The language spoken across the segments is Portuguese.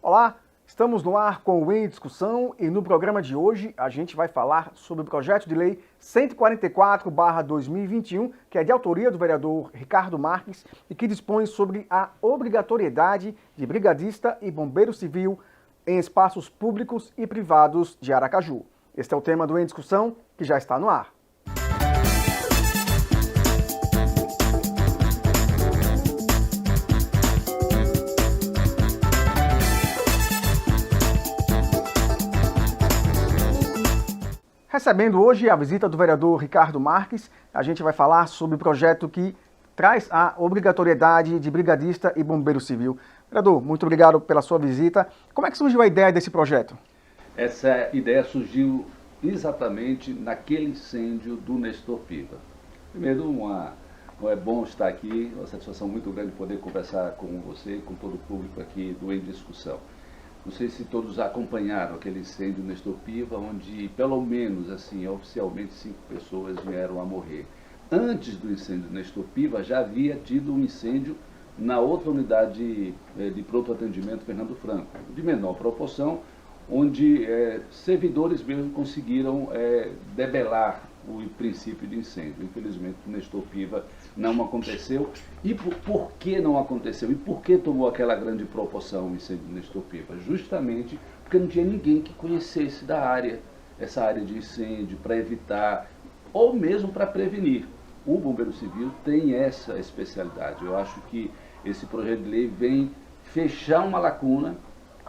Olá, estamos no ar com o Em Discussão e no programa de hoje a gente vai falar sobre o projeto de lei 144/2021, que é de autoria do vereador Ricardo Marques e que dispõe sobre a obrigatoriedade de brigadista e bombeiro civil em espaços públicos e privados de Aracaju. Este é o tema do Em Discussão, que já está no ar. Recebendo hoje a visita do vereador Ricardo Marques, a gente vai falar sobre o projeto que traz a obrigatoriedade de brigadista e bombeiro civil. Vereador, muito obrigado pela sua visita. Como é que surgiu a ideia desse projeto? Essa ideia surgiu exatamente naquele incêndio do Nestor Piva. Primeiro, é bom estar aqui, uma satisfação muito grande poder conversar com você, com todo o público aqui do Em Discussão. Não sei se todos acompanharam aquele incêndio do Nestor Piva, onde pelo menos, assim, oficialmente 5 pessoas vieram a morrer. Antes do incêndio do Nestor Piva, já havia tido um incêndio na outra unidade de pronto atendimento Fernando Franco, de menor proporção, onde servidores mesmo conseguiram debelar o princípio de incêndio. Infelizmente, o Nestor Piva não aconteceu. E por que não aconteceu? E por que tomou aquela grande proporção o incêndio do Nestor Piva? Justamente porque não tinha ninguém que conhecesse da área, essa área de incêndio, para evitar, ou mesmo para prevenir. O Bombeiro Civil tem essa especialidade. Eu acho que esse projeto de lei vem fechar uma lacuna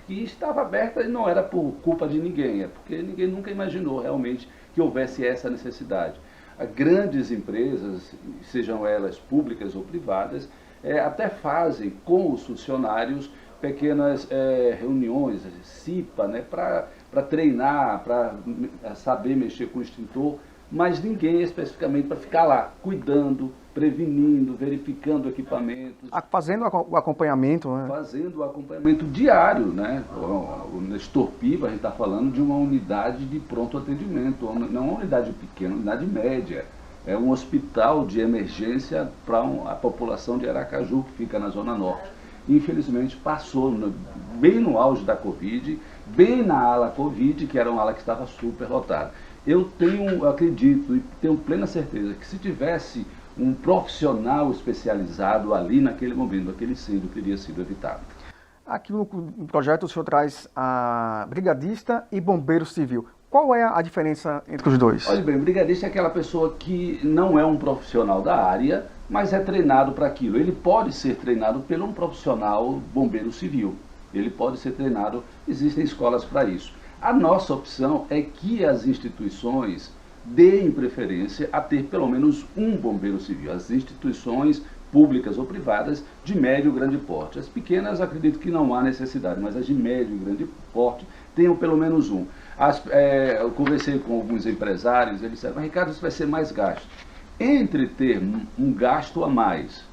que estava aberta e não era por culpa de ninguém, é porque ninguém nunca imaginou realmente que houvesse essa necessidade. Grandes empresas, sejam elas públicas ou privadas, até fazem com os funcionários pequenas reuniões, CIPA, né, para treinar, para saber mexer com o extintor, mas ninguém especificamente para ficar lá, cuidando, prevenindo, verificando equipamentos. Fazendo o acompanhamento, né? Fazendo o acompanhamento diário, né? O Nestor Piva, a gente está falando de uma unidade de pronto atendimento, não uma unidade pequena, uma unidade média. É um hospital de emergência para a população de Aracaju, que fica na Zona Norte. Infelizmente passou bem no auge da Covid, bem na ala Covid, que era uma ala que estava super lotada. Eu acredito e tenho plena certeza que se tivesse um profissional especializado ali naquele momento, aquele incêndio teria sido evitado. Aqui no projeto o senhor traz a brigadista e bombeiro civil. Qual é a diferença entre os dois? Olha bem, o brigadista é aquela pessoa que não é um profissional da área, mas é treinado para aquilo. Ele pode ser treinado por um profissional bombeiro civil. Ele pode ser treinado, existem escolas para isso. A nossa opção é que as instituições deem preferência a ter pelo menos um bombeiro civil. As instituições públicas ou privadas de médio e grande porte. As pequenas acredito que não há necessidade, mas as de médio e grande porte tenham pelo menos um. Eu conversei com alguns empresários, eles disseram, mas Ricardo, isso vai ser mais gasto. Entre ter um gasto a mais,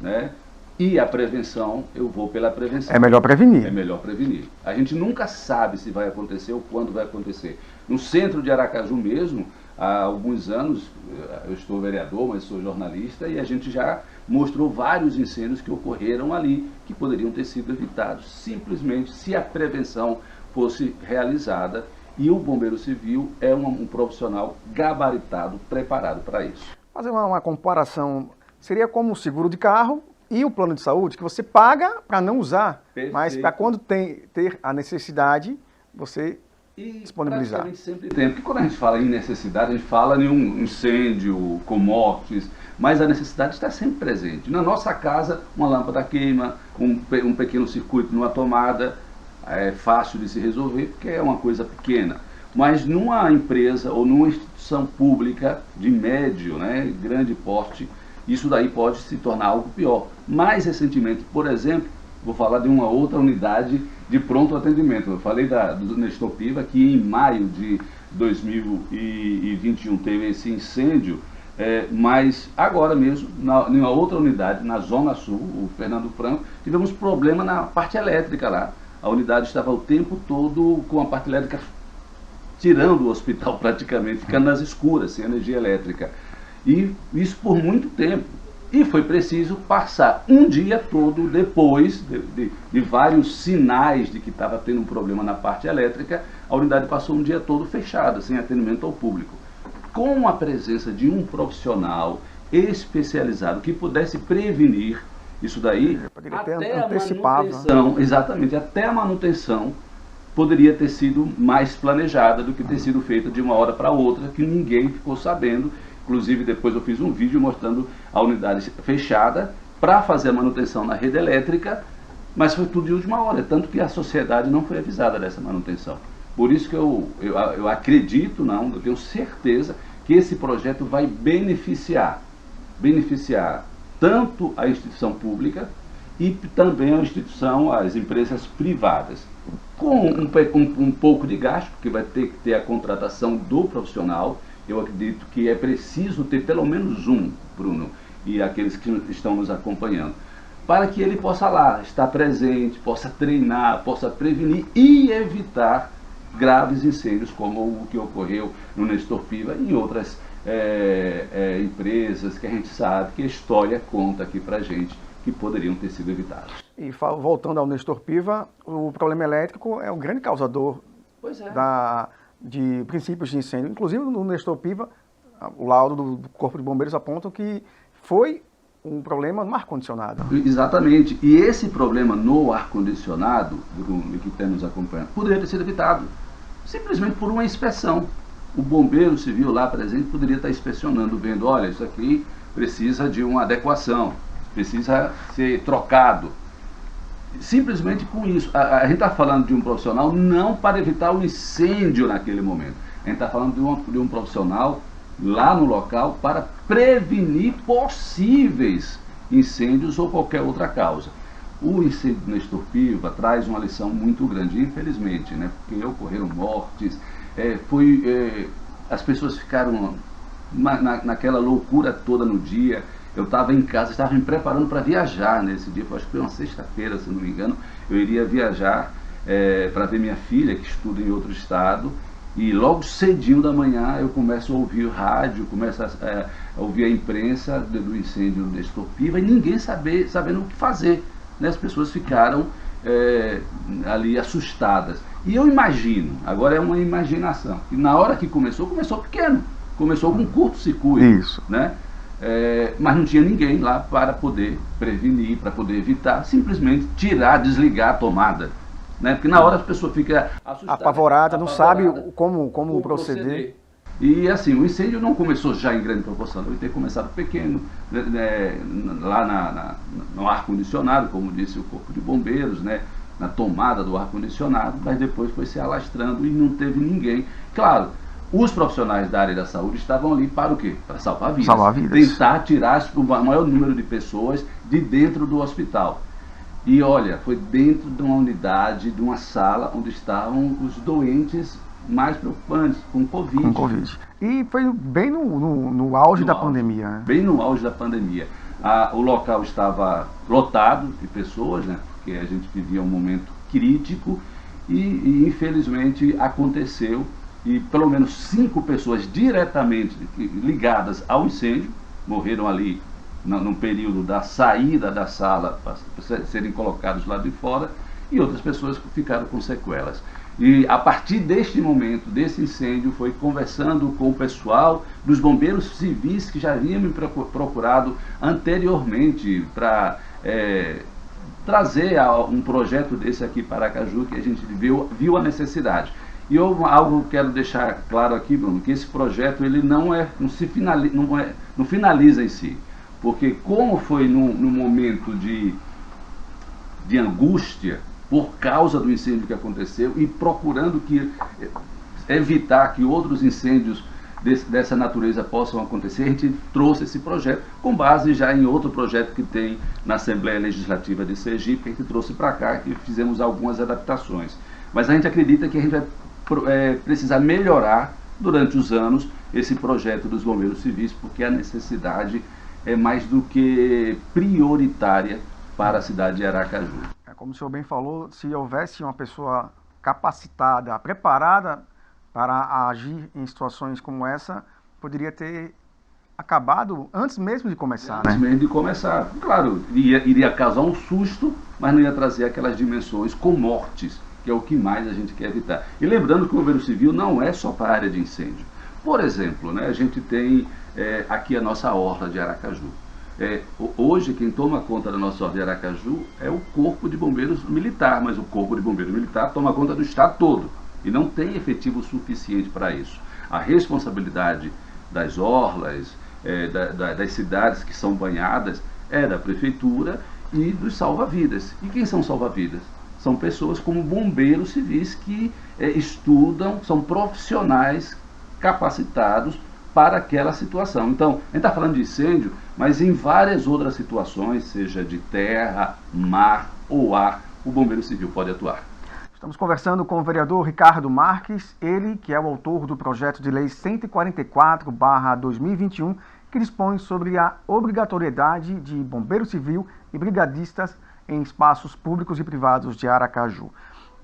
né, e a prevenção, eu vou pela prevenção. É melhor prevenir. É melhor prevenir. A gente nunca sabe se vai acontecer ou quando vai acontecer. No centro de Aracaju mesmo, há alguns anos, eu estou vereador, mas sou jornalista, e a gente já mostrou vários incêndios que ocorreram ali, que poderiam ter sido evitados, simplesmente se a prevenção fosse realizada, e o Bombeiro Civil é um profissional gabaritado, preparado para isso. Fazer uma comparação, seria como o seguro de carro e o plano de saúde, que você paga para não usar, perfeito, mas para quando ter a necessidade, você disponibilizar. Praticamente sempre tem, porque quando a gente fala em necessidade, a gente fala em um incêndio com mortes, mas a necessidade está sempre presente. Na nossa casa, uma lâmpada queima, um pequeno circuito numa tomada, é fácil de se resolver, porque é uma coisa pequena. Mas numa empresa ou numa instituição pública de médio, né, grande porte, isso daí pode se tornar algo pior. Mais recentemente, por exemplo, vou falar de uma outra unidade de pronto atendimento. Eu falei do Nestor Piva, que em maio de 2021 teve esse incêndio, mas agora mesmo, em uma outra unidade, na Zona Sul, o Fernando Franco, tivemos problema na parte elétrica lá. A unidade estava o tempo todo com a parte elétrica tirando o hospital praticamente, ficando nas escuras, sem energia elétrica. E isso por muito tempo. E foi preciso passar um dia todo depois de vários sinais de que estava tendo um problema na parte elétrica, a unidade passou um dia todo fechada, sem atendimento ao público. Com a presença de um profissional especializado que pudesse prevenir isso daí, até a manutenção, exatamente, até a manutenção poderia ter sido mais planejada do que ter sido feita de uma hora para outra, que ninguém ficou sabendo. Inclusive, depois eu fiz um vídeo mostrando a unidade fechada para fazer a manutenção na rede elétrica, mas foi tudo de última hora, tanto que a sociedade não foi avisada dessa manutenção. Por isso que eu acredito, não, eu tenho certeza que esse projeto vai beneficiar tanto a instituição pública e também a instituição, as empresas privadas. Com um pouco de gasto, porque vai ter que ter a contratação do profissional. Eu acredito que é preciso ter pelo menos um, Bruno, e aqueles que estão nos acompanhando, para que ele possa lá estar presente, possa treinar, possa prevenir e evitar graves incêndios como o que ocorreu no Nestor Piva e em outras empresas que a gente sabe que a história conta aqui pra gente que poderiam ter sido evitados. E voltando ao Nestor Piva, o problema elétrico é um grande causador de princípios de incêndio. Inclusive no Nestor Piva, o laudo do Corpo de Bombeiros aponta que foi um problema no ar-condicionado. Exatamente. E esse problema no ar-condicionado, que está nos acompanhando, poderia ter sido evitado simplesmente por uma inspeção. O bombeiro civil lá presente poderia estar inspecionando, vendo, olha, isso aqui precisa de uma adequação, precisa ser trocado. Simplesmente com isso. A gente está falando de um profissional não para evitar o incêndio naquele momento. A gente está falando de um profissional lá no local para prevenir possíveis incêndios ou qualquer outra causa. O incêndio do Nestor Piva traz uma lição muito grande, infelizmente, né? Porque ocorreram mortes, as pessoas ficaram naquela loucura toda no dia. Eu estava em casa, estava me preparando para viajar nesse dia, acho que foi uma sexta-feira, se não me engano. Eu iria viajar para ver minha filha, que estuda em outro estado, e logo cedinho da manhã eu começo a ouvir o rádio, começo a ouvir a imprensa do incêndio do Nestor Piva, e ninguém sabendo o que fazer, né? As pessoas ficaram ali assustadas. E eu imagino, agora é uma imaginação, que na hora que começou pequeno, começou com um curto-circuito, né? Mas não tinha ninguém lá para poder prevenir, para poder evitar, simplesmente desligar a tomada, né? Porque na hora as pessoas ficam assustadas, apavorada, não sabe como proceder. E assim, o incêndio não começou já em grande proporção, deve ter começado pequeno, né, lá no ar-condicionado, como disse o Corpo de Bombeiros, né, na tomada do ar-condicionado, mas depois foi se alastrando e não teve ninguém. Claro, os profissionais da área da saúde estavam ali para o quê? Para salvar vidas. Tentar tirar o maior número de pessoas de dentro do hospital. E olha, foi dentro de uma unidade, de uma sala onde estavam os doentes mais preocupantes, com Covid. E foi bem no auge da pandemia, né? Bem no auge da pandemia. O local estava lotado de pessoas, né? Porque a gente vivia um momento crítico e infelizmente aconteceu. E pelo menos 5 pessoas diretamente ligadas ao incêndio morreram ali no período da saída da sala para serem colocados lá de fora, e outras pessoas ficaram com sequelas. E a partir deste momento, desse incêndio, foi conversando com o pessoal dos bombeiros civis que já haviam me procurado anteriormente para trazer um projeto desse aqui para Aracaju, que a gente viu a necessidade. E algo que eu quero deixar claro aqui, Bruno, que esse projeto ele não finaliza em si. Porque como foi num momento de angústia, por causa do incêndio que aconteceu, e procurando evitar que outros incêndios dessa natureza possam acontecer, a gente trouxe esse projeto com base já em outro projeto que tem na Assembleia Legislativa de Sergipe, que a gente trouxe para cá e fizemos algumas adaptações. Mas a gente acredita que a gente vai precisar melhorar durante os anos esse projeto dos bombeiros civis, porque a necessidade é mais do que prioritária para a cidade de Aracaju. Como o senhor bem falou, se houvesse uma pessoa capacitada, preparada para agir em situações como essa, poderia ter acabado antes mesmo de começar, Antes né? mesmo de começar. Claro, iria causar um susto, mas não ia trazer aquelas dimensões com mortes, que é o que mais a gente quer evitar. E lembrando que o bombeiro civil não é só para a área de incêndio. Por exemplo, né, a gente tem aqui a nossa orla de Aracaju. Hoje, quem toma conta da nossa orla de Aracaju é o Corpo de Bombeiros Militar, mas o Corpo de Bombeiros Militar toma conta do estado todo e não tem efetivo suficiente para isso. A responsabilidade das orlas, das cidades que são banhadas, é da prefeitura e dos salva-vidas. E quem são salva-vidas? São pessoas como bombeiros civis que estudam, são profissionais capacitados para aquela situação. Então, a gente está falando de incêndio, mas em várias outras situações, seja de terra, mar ou ar, o bombeiro civil pode atuar. Estamos conversando com o vereador Ricardo Marques, ele que é o autor do projeto de lei 144/2021, que dispõe sobre a obrigatoriedade de bombeiro civil e brigadistas em espaços públicos e privados de Aracaju.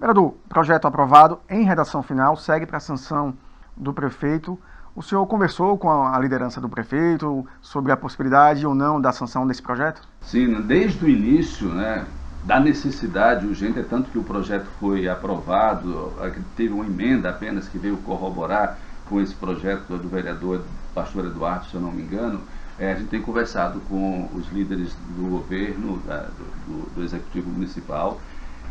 Vereador, projeto aprovado em redação final, segue para a sanção do prefeito. O senhor conversou com a liderança do prefeito sobre a possibilidade ou não da sanção desse projeto? Sim, desde o início, né, da necessidade urgente, é tanto que o projeto foi aprovado, teve uma emenda apenas que veio corroborar com esse projeto do vereador Pastor Eduardo, se eu não me engano. A gente tem conversado com os líderes do governo, do Executivo Municipal,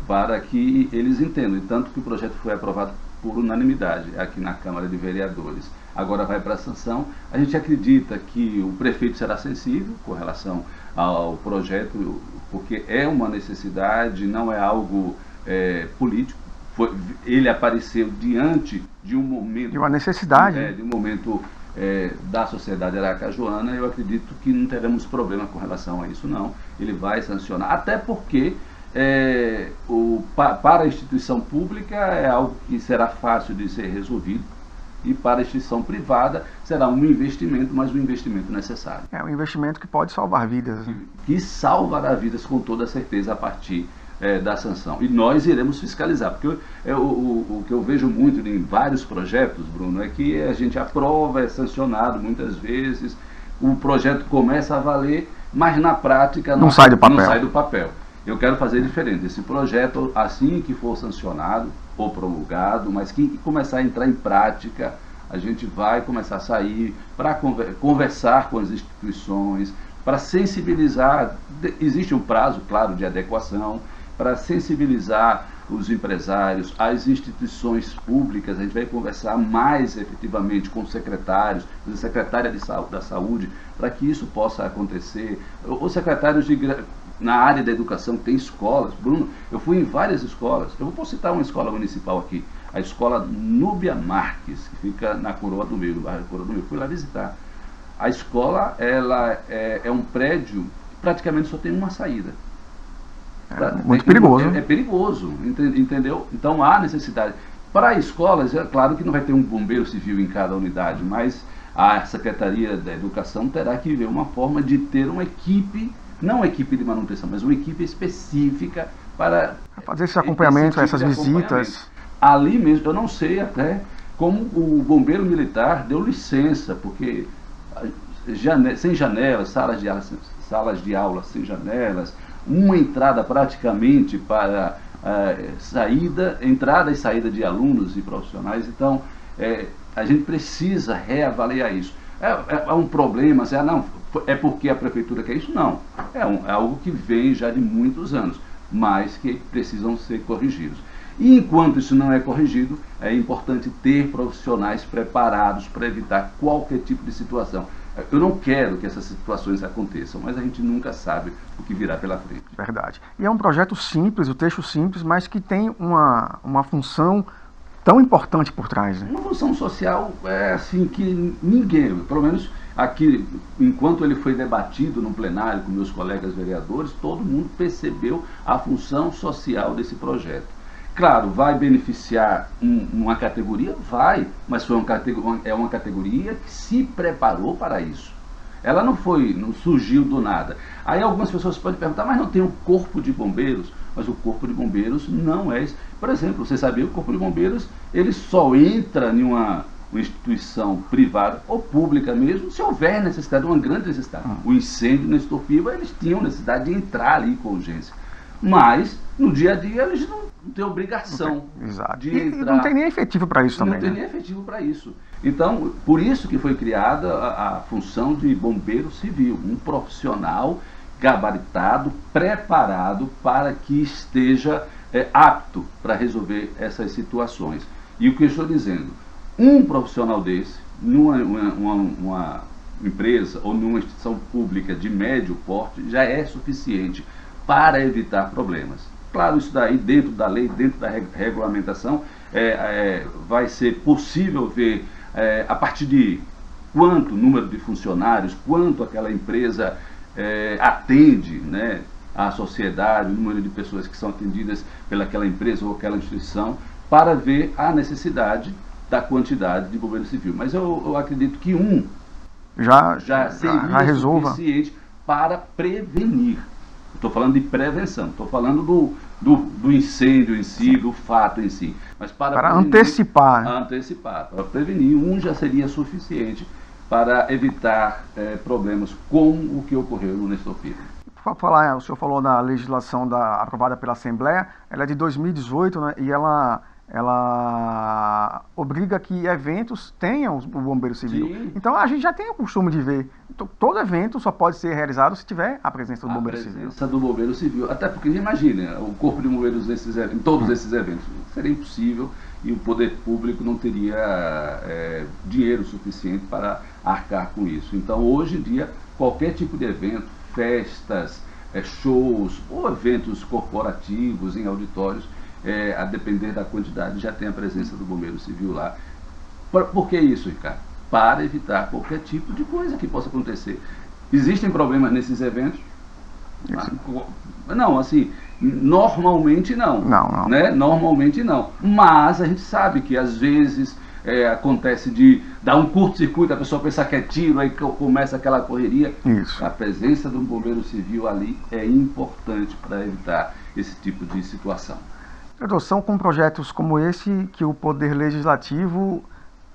para que eles entendam, e tanto que o projeto foi aprovado por unanimidade aqui na Câmara de Vereadores. Agora vai para a sanção. A gente acredita que o prefeito será sensível com relação ao projeto, porque é uma necessidade, não é algo político. Ele apareceu diante de um momento... De uma necessidade. De um momento da sociedade aracajuana. Eu acredito que não teremos problema com relação a isso, não. Ele vai sancionar, até porque para a instituição pública é algo que será fácil de ser resolvido, e para a instituição privada será um investimento, mas um investimento necessário. É um investimento que pode salvar vidas. Que salvará vidas com toda certeza a partir da sanção. E nós iremos fiscalizar, porque o que eu vejo muito em vários projetos, Bruno, é que a gente aprova, é sancionado muitas vezes, o projeto começa a valer, mas na prática não sai do papel. Não sai do papel. Eu quero fazer diferente. Esse projeto, assim que for sancionado ou promulgado, mas que começar a entrar em prática, a gente vai começar a sair para conversar com as instituições, para sensibilizar. Existe um prazo, claro, de adequação, para sensibilizar os empresários, as instituições públicas. A gente vai conversar mais efetivamente com os secretários, a secretária da Saúde, para que isso possa acontecer. Os secretários na área da educação, tem escolas. Bruno, eu fui em várias escolas. Eu vou citar uma escola municipal aqui, a escola Núbia Marques, que fica na Coroa do Meio, no bairro Coroa do Meio. Fui lá visitar. A escola, ela é um prédio que praticamente só tem uma saída. Muito perigoso. É perigoso, entendeu? Então há necessidade. Para escolas, é claro que não vai ter um bombeiro civil em cada unidade, mas a Secretaria da Educação terá que ver uma forma de ter uma equipe, não uma equipe de manutenção, mas uma equipe específica para fazer esse acompanhamento, essas visitas. Ali mesmo, eu não sei até como o bombeiro militar deu licença, porque sem janelas, salas de aula sem janelas, uma entrada praticamente para entrada e saída de alunos e profissionais. Então, a gente precisa reavaliar isso. É um problema, não, é porque a prefeitura quer isso? Não. É algo que vem já de muitos anos, mas que precisam ser corrigidos. E enquanto isso não é corrigido, é importante ter profissionais preparados para evitar qualquer tipo de situação. Eu não quero que essas situações aconteçam, mas a gente nunca sabe o que virá pela frente. Verdade. E é um projeto simples, o texto simples, mas que tem uma função tão importante por trás. Né? Uma função social assim que ninguém, pelo menos aqui, enquanto ele foi debatido no plenário com meus colegas vereadores, todo mundo percebeu a função social desse projeto. Claro, vai beneficiar uma categoria? Vai, mas é uma categoria que se preparou para isso. Ela não surgiu do nada. Aí algumas pessoas podem perguntar, mas não tem um corpo de bombeiros? Mas o corpo de bombeiros não é isso. Por exemplo, você sabia que o corpo de bombeiros ele só entra em uma instituição privada ou pública mesmo, se houver necessidade, uma grande necessidade. O incêndio na Nestor Piva, eles tinham necessidade de entrar ali com urgência. Mas, no dia a dia, eles não têm obrigação de entrar. Não tem nem efetivo para isso também. Não tem nem efetivo para isso. Então, por isso que foi criada a função de bombeiro civil, um profissional gabaritado, preparado para que esteja apto para resolver essas situações. E o que eu estou dizendo, um profissional desse, numa empresa ou numa instituição pública de médio porte, já é suficiente para evitar problemas. Claro, isso daí dentro da lei, dentro da regulamentação, vai ser possível ver a partir de quanto número de funcionários, quanto aquela empresa atende, né, à sociedade, o número de pessoas que são atendidas pelaquela empresa ou aquela instituição, para ver a necessidade da quantidade de bombeiro civil. Mas eu acredito que já seria suficiente para prevenir. Estou falando de prevenção, estou falando do incêndio em si, do fato em si. Mas para antecipar. Para prevenir, já seria suficiente para evitar problemas como o que ocorreu no Nestor Piva. O senhor falou da legislação aprovada pela Assembleia, ela é de 2018, né, e ela obriga que eventos tenham o bombeiro civil. Sim. Então a gente já tem o costume de ver, todo evento só pode ser realizado se tiver a presença do bombeiro civil. A presença do bombeiro civil, até porque imagina, o corpo de bombeiros em todos esses eventos, seria impossível e o poder público não teria dinheiro suficiente para arcar com isso. Então hoje em dia, qualquer tipo de evento, festas, shows ou eventos corporativos em auditórios, a depender da quantidade, já tem a presença do bombeiro civil lá. Por que isso, Ricardo? Para evitar qualquer tipo de coisa que possa acontecer. Existem problemas nesses eventos? Não, assim, normalmente não. Não. Né? Normalmente não. Mas a gente sabe que às vezes acontece de dar um curto-circuito, a pessoa pensar que é tiro, aí começa aquela correria. Isso. A presença do bombeiro civil ali é importante para evitar esse tipo de situação. São com projetos como esse que o Poder Legislativo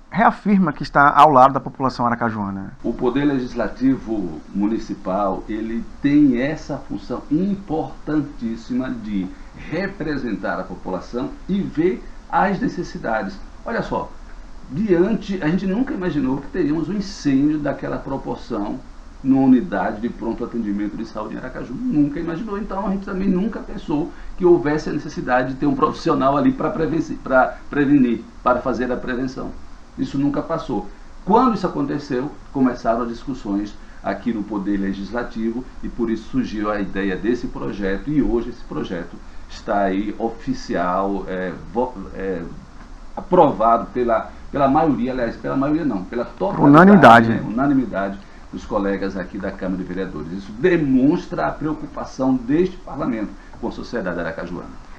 reafirma que está ao lado da população aracajuana. O Poder Legislativo Municipal, ele tem essa função importantíssima de representar a população e ver as necessidades. Olha só, a gente nunca imaginou que teríamos um incêndio daquela proporção numa unidade de pronto atendimento de saúde em Aracaju. Nunca imaginou. Então a gente também nunca pensou que houvesse a necessidade de ter um profissional ali para prevenir, para fazer a prevenção. Isso nunca passou. Quando isso aconteceu, começaram as discussões aqui no Poder Legislativo e por isso surgiu a ideia desse projeto e hoje esse projeto está aí oficial, aprovado pela maioria, aliás, pela maioria não, pela totalidade, unanimidade dos colegas aqui da Câmara de Vereadores. Isso demonstra a preocupação deste parlamento com a sociedade aracajuana.